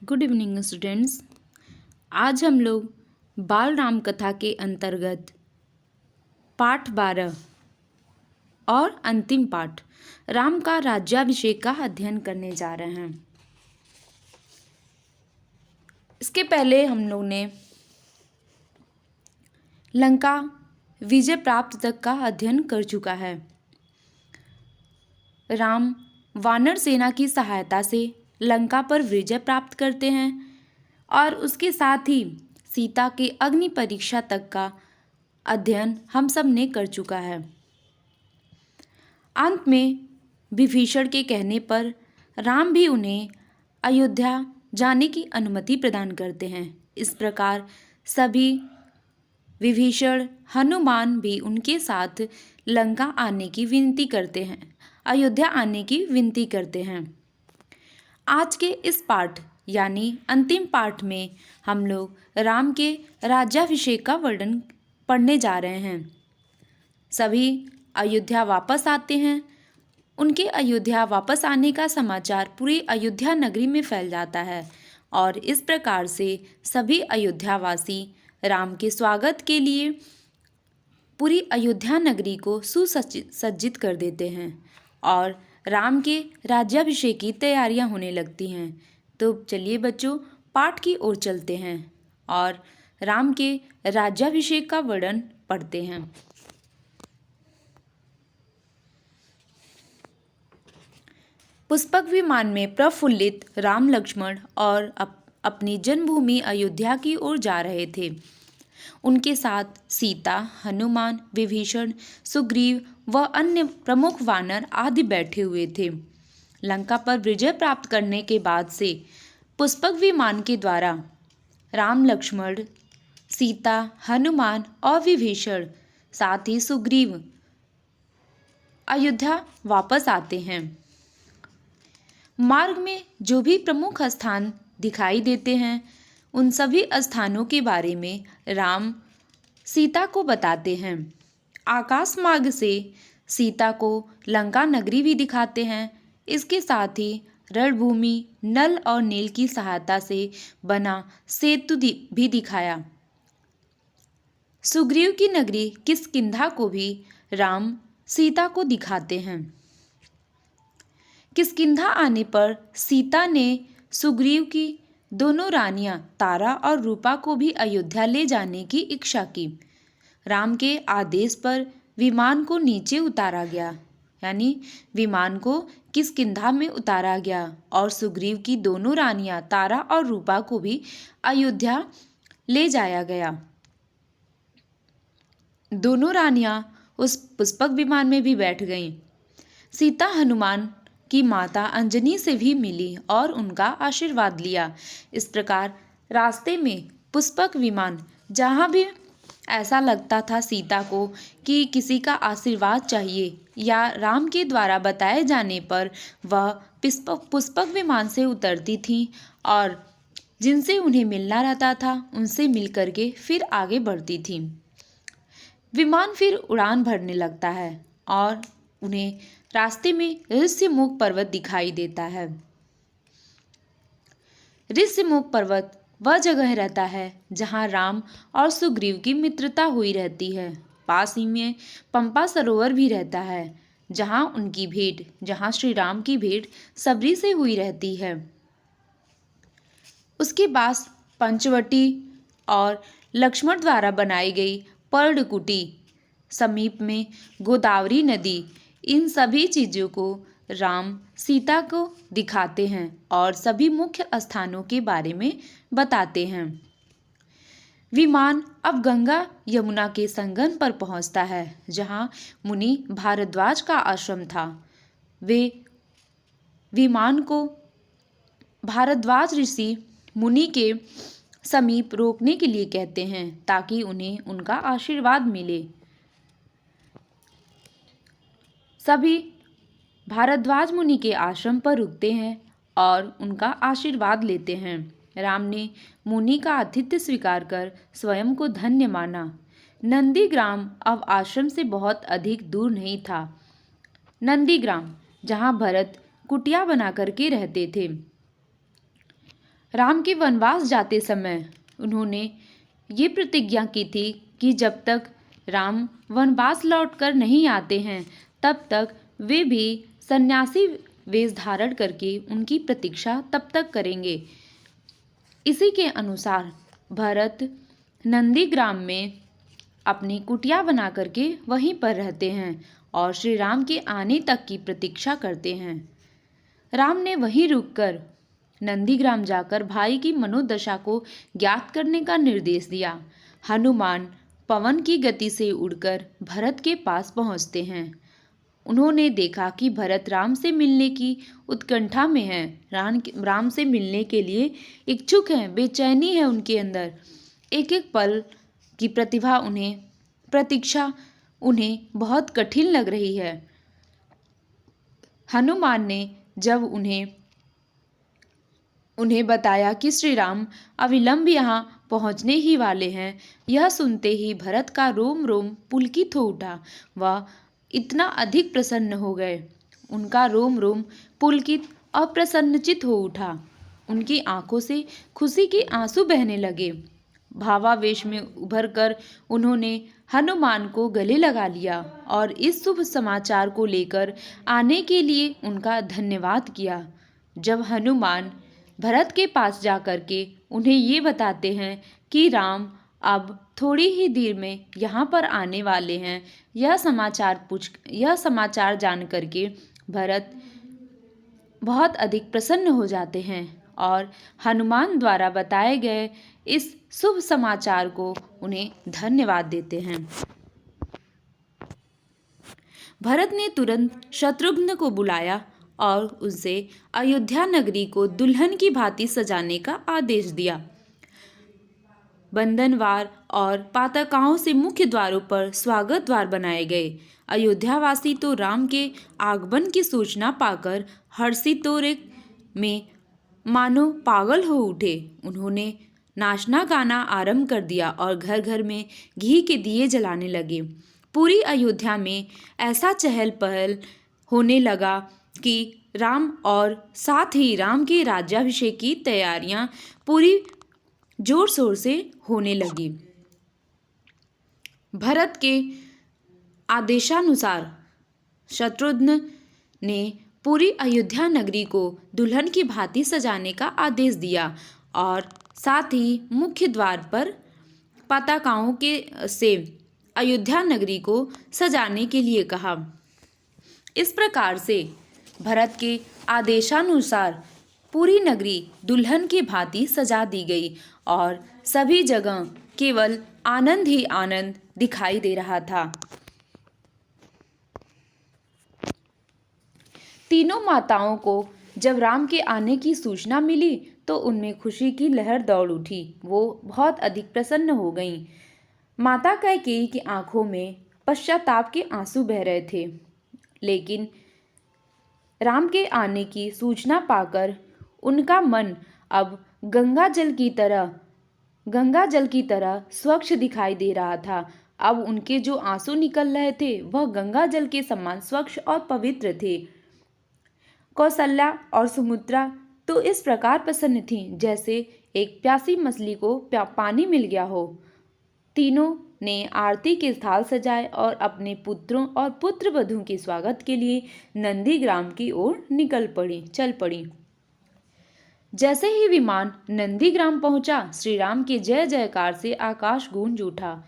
Good evening students. आज हम लोग बाल राम कथा के अंतर्गत पाठ 12 और अंतिम पाठ राम का राज्याभिषेक का अध्ययन करने जा रहे हैं। इसके पहले हम लोग ने लंका विजय प्राप्त तक का अध्ययन कर चुका है। राम वानर सेना की सहायता से लंका पर विजय प्राप्त करते हैं और उसके साथ ही सीता के अग्नि परीक्षा तक का अध्ययन हम सब ने कर चुका है। अंत में विभीषण के कहने पर राम भी उन्हें अयोध्या जाने की अनुमति प्रदान करते हैं। इस प्रकार सभी विभीषण हनुमान भी उनके साथ लंका आने की विनती करते हैं, अयोध्या आने की विनती करते हैं। आज के इस पाठ यानी अंतिम पाठ में हम लोग राम के राज्याभिषेक का वर्णन पढ़ने जा रहे हैं। सभी अयोध्या वापस आते हैं। उनके अयोध्या वापस आने का समाचार पूरी अयोध्या नगरी में फैल जाता है और इस प्रकार से सभी अयोध्यावासी राम के स्वागत के लिए पूरी अयोध्या नगरी को सुसज्जित कर देते हैं और राम के राज्याभिषेक की तैयारियां होने लगती हैं। तो चलिए बच्चों, पाठ की ओर चलते हैं और राम के राज्याभिषेक का वर्णन पढ़ते हैं। पुष्पक विमान में प्रफुल्लित राम लक्ष्मण और अपनी जन्मभूमि अयोध्या की ओर जा रहे थे। उनके साथ सीता, हनुमान, विभीषण, सुग्रीव व अन्य प्रमुख वानर आदि बैठे हुए थे। लंका पर विजय प्राप्त करने के बाद से पुष्पक विमान के द्वारा राम, लक्ष्मण, सीता, हनुमान और विभीषण साथ ही सुग्रीव अयोध्या वापस आते हैं। मार्ग में जो भी प्रमुख स्थान दिखाई देते हैं उन सभी स्थानों के बारे में राम सीता को बताते हैं। आकाश मार्ग से सीता को लंका नगरी भी दिखाते हैं। इसके साथ ही रणभूमि, नल और नील की सहायता से बना सेतु भी दिखाया। सुग्रीव की नगरी किष्किंधा को भी राम सीता को दिखाते हैं। किष्किंधा आने पर सीता ने सुग्रीव की दोनों रानियां तारा और रूपा को भी अयोध्या ले जाने की इच्छा की। राम के आदेश पर विमान को नीचे उतारा गया, यानी विमान को किष्किंधा में उतारा गया और सुग्रीव की दोनों रानियां तारा और रूपा को भी अयोध्या ले जाया गया। दोनों रानियां उस पुष्पक विमान में भी बैठ गईं। सीता हनुमान की माता अंजनी से भी मिली और उनका आशीर्वाद लिया। इस प्रकार रास्ते में पुष्पक विमान जहाँ भी ऐसा लगता था सीता को कि किसी का आशीर्वाद चाहिए या राम के द्वारा बताए जाने पर वह पुष्पक विमान से उतरती थीं और जिनसे उन्हें मिलना रहता था उनसे मिल करके फिर आगे बढ़ती थीं। विमान फिर उड़ान भरने लगता है और उन्हें रास्ते में ऋष्यमुख पर्वत दिखाई देता है। ऋष्यमुख पर्वत वह जगह रहता है जहाँ राम और सुग्रीव की मित्रता हुई रहती है। पास ही में पंपा सरोवर भी रहता है जहाँ श्री राम की भेंट सबरी से हुई रहती है। उसके पास पंचवटी और लक्ष्मण द्वारा बनाई गई पर्णकुटी, समीप में गोदावरी नदी, इन सभी चीज़ों को राम सीता को दिखाते हैं और सभी मुख्य स्थानों के बारे में बताते हैं। विमान अब गंगा यमुना के संगम पर पहुंचता है जहां मुनि भारद्वाज का आश्रम था। वे विमान को भारद्वाज ऋषि मुनि के समीप रोकने के लिए कहते हैं ताकि उन्हें उनका आशीर्वाद मिले। सभी भारद्वाज मुनि के आश्रम पर रुकते हैं और उनका आशीर्वाद लेते हैं। राम ने मुनि का आतिथ्य स्वीकार कर स्वयं को धन्य माना। नंदीग्राम अब आश्रम से बहुत अधिक दूर नहीं था। नंदीग्राम जहाँ भरत कुटिया बना करके रहते थे। राम के वनवास जाते समय उन्होंने ये प्रतिज्ञा की थी कि जब तक राम वनवास लौटकर नहीं आते हैं तब तक वे भी सन्यासी वेश धारण करके उनकी प्रतीक्षा तब तक करेंगे। इसी के अनुसार भरत नंदीग्राम में अपनी कुटिया बना करके वहीं पर रहते हैं और श्री राम के आने तक की प्रतीक्षा करते हैं। राम ने वहीं रुककर नंदीग्राम जाकर भाई की मनोदशा को ज्ञात करने का निर्देश दिया। हनुमान पवन की गति से उड़कर भरत के पास पहुंचते हैं। उन्होंने देखा कि भरत राम से मिलने की उत्कंठा में है, राम से मिलने के लिए इच्छुक हैं, बेचैनी है उनके अंदर। एक एक पल की प्रतीक्षा उन्हें बहुत कठिन लग रही है। हनुमान ने जब उन्हें बताया कि श्री राम अविलंब यहाँ पहुँचने ही वाले हैं, यह सुनते ही भरत का रोम रोम पुलकित हो उठा। वह इतना अधिक प्रसन्न हो गए, उनका रोम रोम पुलकित और प्रसन्नचित हो उठा। उनकी आंखों से खुशी के आंसू बहने लगे। भावावेश में उभरकर उन्होंने हनुमान को गले लगा लिया और इस शुभ समाचार को लेकर आने के लिए उनका धन्यवाद किया। जब हनुमान भरत के पास जाकर के उन्हें ये बताते हैं कि राम अब थोड़ी ही देर में यहाँ पर आने वाले हैं, यह समाचार जान करके भरत बहुत अधिक प्रसन्न हो जाते हैं और हनुमान द्वारा बताए गए इस शुभ समाचार को उन्हें धन्यवाद देते हैं। भरत ने तुरंत शत्रुघ्न को बुलाया और उससे अयोध्या नगरी को दुल्हन की भांति सजाने का आदेश दिया। बंधनवार और पातकाओं से मुख्य द्वारों पर स्वागत द्वार बनाए गए। अयोध्यावासी तो राम के आगमन की सूचना पाकर हर्षितोरे में मानो पागल हो उठे। उन्होंने नाचना गाना आरंभ कर दिया और घर घर में घी के दिए जलाने लगे। पूरी अयोध्या में ऐसा चहल पहल होने लगा कि राम और साथ ही राम के राज्याभिषेक की तैयारियां पूरी जोर शोर से होने लगी। भरत के आदेशानुसार शत्रुघ्न ने पूरी अयोध्या नगरी को दुल्हन की भांति सजाने का आदेश दिया और साथ ही मुख्य द्वार पर पताकाओं से अयोध्या नगरी को सजाने के लिए कहा। इस प्रकार से भरत के आदेशानुसार पूरी नगरी दुल्हन की भांति सजा दी गई और सभी जगह केवल आनंद ही आनंद दिखाई दे रहा था। तीनों माताओं को जब राम के आने की सूचना मिली तो उनमें खुशी की लहर दौड़ उठी। वो बहुत अधिक प्रसन्न हो गईं। माता कैकेयी की आंखों में पश्चाताप के आंसू बह रहे थे, लेकिन राम के आने की सूचना पाकर उनका मन अब गंगा जल की तरह स्वच्छ दिखाई दे रहा था। अब उनके जो आंसू निकल रहे थे वह गंगा जल के समान स्वच्छ और पवित्र थे। कौशल्या और सुमित्रा तो इस प्रकार प्रसन्न थीं जैसे एक प्यासी मछली को पानी मिल गया हो। तीनों ने आरती के थाल सजाए और अपने पुत्रों और पुत्र वधू के स्वागत के लिए नंदीग्राम की ओर चल पड़ी। जैसे ही विमान नंदीग्राम पहुंचा, श्री राम के जय जयकार से आकाश गूंज उठा।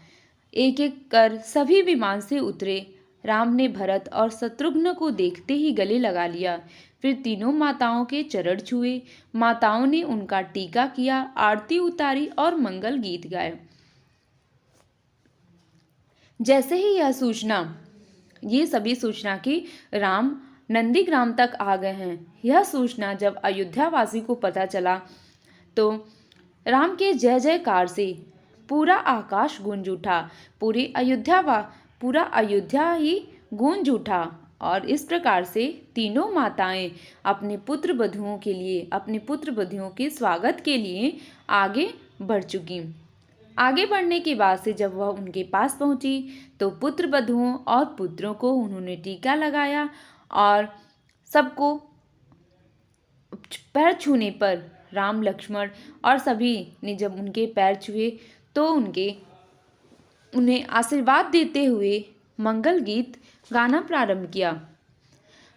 एक एक कर सभी विमान से उतरे। राम ने भरत और शत्रुघ्न को देखते ही गले लगा लिया। फिर तीनों माताओं के चरण छुए। माताओं ने उनका टीका किया, आरती उतारी और मंगल गीत गाए। जैसे ही ये सभी सूचना कि राम नंदीग्राम तक आ गए हैं, यह सूचना जब अयोध्यावासी को पता चला तो राम के जय जयकार से पूरा आकाश गूंज उठा। पूरा अयोध्या ही गूंज उठा और इस प्रकार से तीनों माताएं अपने पुत्र वधुओं के स्वागत के लिए आगे बढ़ चुकी। आगे बढ़ने के बाद से जब वह उनके पास पहुंची तो पुत्र वधुओं और पुत्रों को उन्होंने टीका लगाया और सबको पैर छूने पर राम लक्ष्मण और सभी ने जब उनके पैर छुए तो उन्हें आशीर्वाद देते हुए मंगल गीत गाना प्रारंभ किया।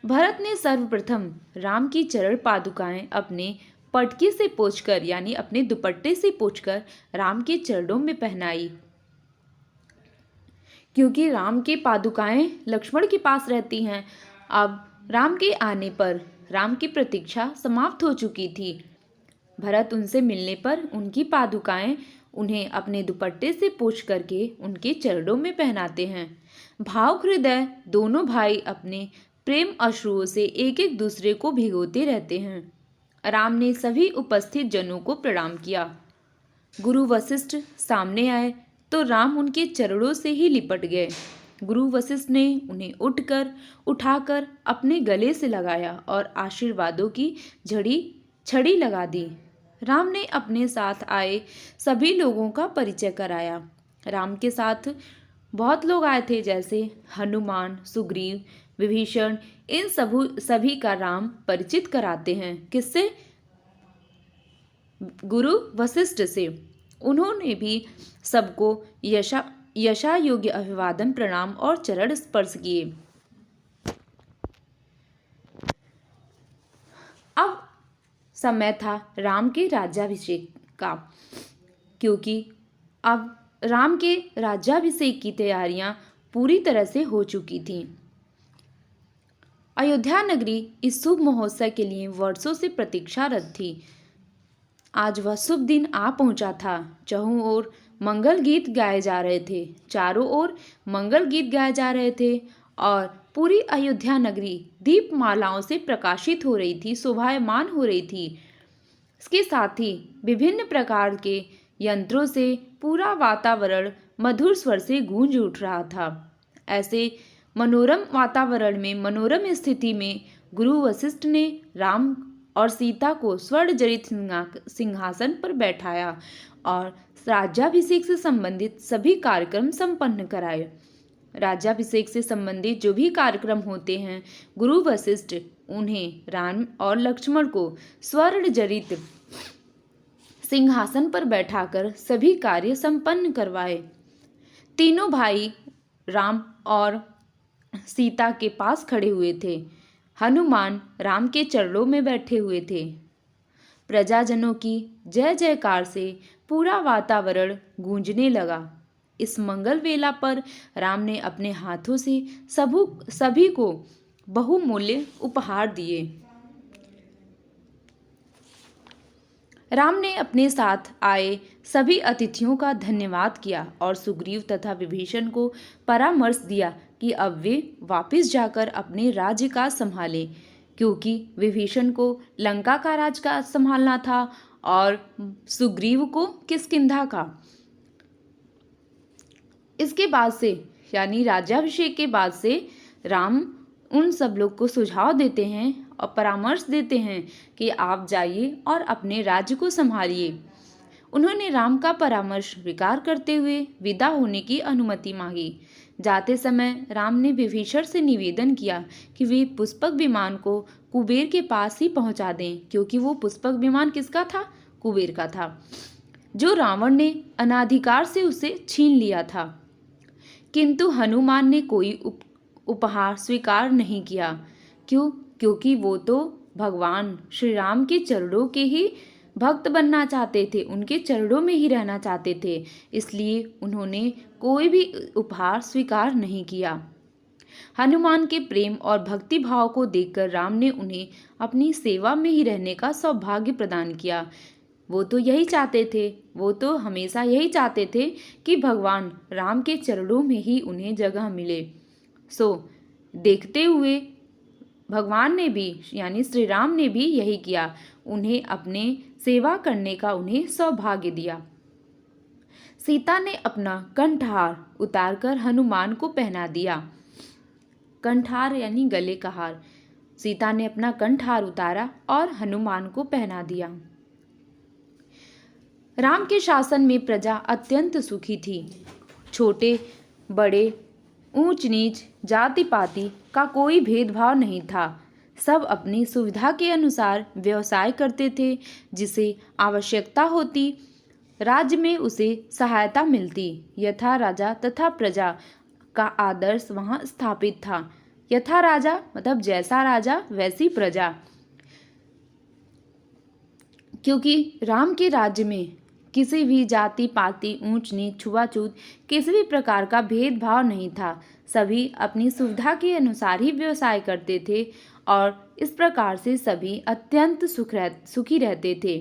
भरत ने सर्वप्रथम राम की चरण पादुकाएं अपने पटकी से पोंछकर यानी अपने दुपट्टे से पोंछकर राम के चरणों में पहनाई। क्योंकि राम के पादुकाएं लक्ष्मण के पास रहती हैं, अब राम के आने पर राम की प्रतीक्षा समाप्त हो चुकी थी। भरत उनसे मिलने पर उनकी पादुकाएं उन्हें अपने दुपट्टे से पोंछ करके उनके चरणों में पहनाते हैं। भावुक हृदय दोनों भाई अपने प्रेम अश्रुओं से एक एक दूसरे को भिगोते रहते हैं। राम ने सभी उपस्थित जनों को प्रणाम किया। गुरु वशिष्ठ सामने आए तो राम उनके चरणों से ही लिपट गए। गुरु वशिष्ठ ने उन्हें उठाकर अपने गले से लगाया और आशीर्वादों की छड़ी लगा दी। राम ने अपने साथ आए सभी लोगों का परिचय कराया। राम के साथ बहुत लोग आए थे, जैसे हनुमान, सुग्रीव, विभीषण। इन सभी का राम परिचित कराते हैं। किससे? गुरु वशिष्ठ से। उन्होंने भी सबको यशा योग्य अभिवादन, प्रणाम और चरण स्पर्श किए। अब समय था राम के राज्याभिषेक का, क्योंकि अब राम के राज्याभिषेक की तैयारियां पूरी तरह से हो चुकी थीं। अयोध्या नगरी इस शुभ महोत्सव के लिए वर्षों से प्रतीक्षारत थी। आज वह शुभ दिन आ पहुंचा था। चारों ओर मंगल गीत गाए जा रहे थे। चारों ओर मंगल गीत गाए जा रहे थे और पूरी अयोध्या नगरी दीपमालाओं से प्रकाशित हो रही थी, शोभायमान हो रही थी। इसके साथ ही विभिन्न प्रकार के यंत्रों से पूरा वातावरण मधुर स्वर से गूंज उठ रहा था। ऐसे मनोरम वातावरण में, मनोरम स्थिति में गुरु वशिष्ठ ने राम और सीता को स्वर्ण जड़ित सिंहासन पर बैठाया और राज्याभिषेक से संबंधित सभी कार्यक्रम संपन्न कराए। राज्याभिषेक से संबंधित जो भी कार्यक्रम होते हैं, गुरु वशिष्ठ उन्हें राम और लक्ष्मण को स्वर्ण जड़ित सिंहासन पर बैठाकर सभी कार्य संपन्न करवाए। तीनों भाई राम और सीता के पास खड़े हुए थे। हनुमान राम के चरणों में बैठे हुए थे। प्रजाजनों की जय जयकार से पूरा वातावरण गूंजने लगा। इस मंगल वेला पर राम ने अपने हाथों से सभी को बहुमूल्य उपहार दिए। राम ने अपने साथ आए सभी अतिथियों का धन्यवाद किया और सुग्रीव तथा विभीषण को परामर्श दिया कि अब वे वापस जाकर अपने राज्य का संभालें, क्योंकि विभीषण को लंका का राज का संभालना था और सुग्रीव को किष्किंधा का। इसके बाद से यानी राज्याभिषेक के बाद से राम उन सब लोग को सुझाव देते हैं और परामर्श देते हैं कि आप जाइए और अपने राज्य को संभालिए। उन्होंने राम का परामर्श स्वीकार करते हुए विदा होने की अनुमति मांगी। जाते समय राम ने विभीषण से निवेदन किया कि वे पुष्पक विमान को कुबेर के पास ही पहुंचा दें, क्योंकि वो पुष्पक विमान किसका था? कुबेर का था, जो रावण ने अनाधिकार से उसे छीन लिया था। किंतु हनुमान ने कोई उपहार स्वीकार नहीं किया। क्यों? क्योंकि वो तो भगवान श्री राम के चरणों के ही भक्त बनना चाहते थे, उनके चरणों में ही रहना चाहते थे। इसलिए उन्होंने कोई भी उपहार स्वीकार नहीं किया। हनुमान के प्रेम और भक्ति भाव को देखकर राम ने उन्हें अपनी सेवा में ही रहने का सौभाग्य प्रदान किया। वो तो यही चाहते थे, वो तो हमेशा यही चाहते थे कि भगवान राम के चरणों में ही उन्हें जगह मिले। देखते हुए भगवान ने भी यानी श्री राम ने भी यही किया, उन्हें अपने सेवा करने का उन्हें सौभाग्य दिया। सीता ने अपना कंठहार उतारकर हनुमान को पहना दिया। कंठहार यानी गले का हार। सीता ने अपना कंठहार उतारा और हनुमान को पहना दिया। राम के शासन में प्रजा अत्यंत सुखी थी। छोटे बड़े, ऊंच नीच, जाति पाति का कोई भेदभाव नहीं था। सब अपनी सुविधा के अनुसार व्यवसाय करते थे। जिसे आवश्यकता होती राज्य में उसे सहायता मिलती। यथा राजा तथा प्रजा का आदर्श वहाँ स्थापित था। यथा राजा मतलब जैसा राजा वैसी प्रजा, क्योंकि राम के राज्य में किसी भी जाति पाति ऊंच नीच छुआछूत किसी भी प्रकार का भेदभाव नहीं था। सभी अपनी सुविधा के अनुसार ही व्यवसाय करते थे और इस प्रकार से सभी अत्यंत सुखी रहते थे।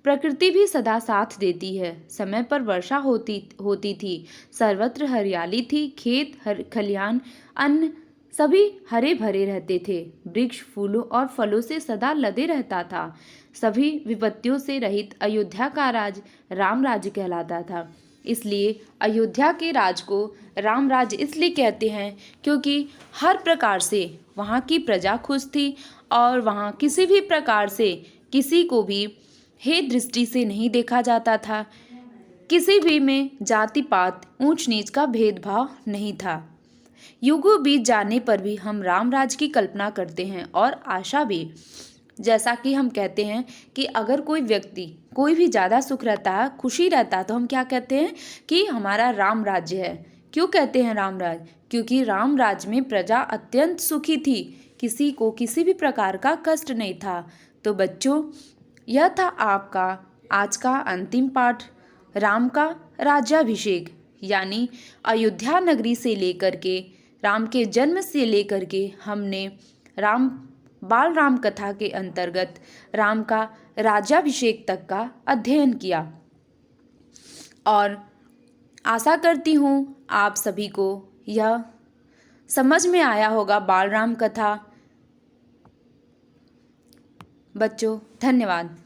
प्रकृति भी सदा साथ देती है। समय पर वर्षा होती थी। सर्वत्र हरियाली थी। खेत खलिहान अन्न सभी हरे भरे रहते थे। वृक्ष फूलों और फलों से सदा लदे रहता था। सभी विपत्तियों से रहित अयोध्या का राज राम राज्य कहलाता था। इसलिए अयोध्या के राज को राम राज्य इसलिए कहते हैं क्योंकि हर प्रकार से वहाँ की प्रजा खुश थी और वहाँ किसी भी प्रकार से किसी को भी हे दृष्टि से नहीं देखा जाता था। किसी भी में जाति पात ऊंच नीच का भेदभाव नहीं था। युगों बीत जाने पर भी हम राम राज्य की कल्पना करते हैं और आशा भी। जैसा कि हम कहते हैं कि अगर कोई व्यक्ति कोई भी ज़्यादा सुख रहता है, खुशी रहता है, तो हम क्या कहते हैं कि हमारा राम राज्य है। क्यों कहते हैं राम राज्य? क्योंकि राम राज्य में प्रजा अत्यंत सुखी थी। किसी को किसी भी प्रकार का कष्ट नहीं था। तो बच्चों, यह था आपका आज का अंतिम पाठ, राम का राज्याभिषेक, यानी अयोध्या नगरी से लेकर के राम के जन्म से लेकर के हमने बाल राम कथा के अंतर्गत राम का राज्याभिषेक तक का अध्ययन किया। और आशा करती हूँ आप सभी को यह समझ में आया होगा बाल राम कथा। बच्चों, धन्यवाद।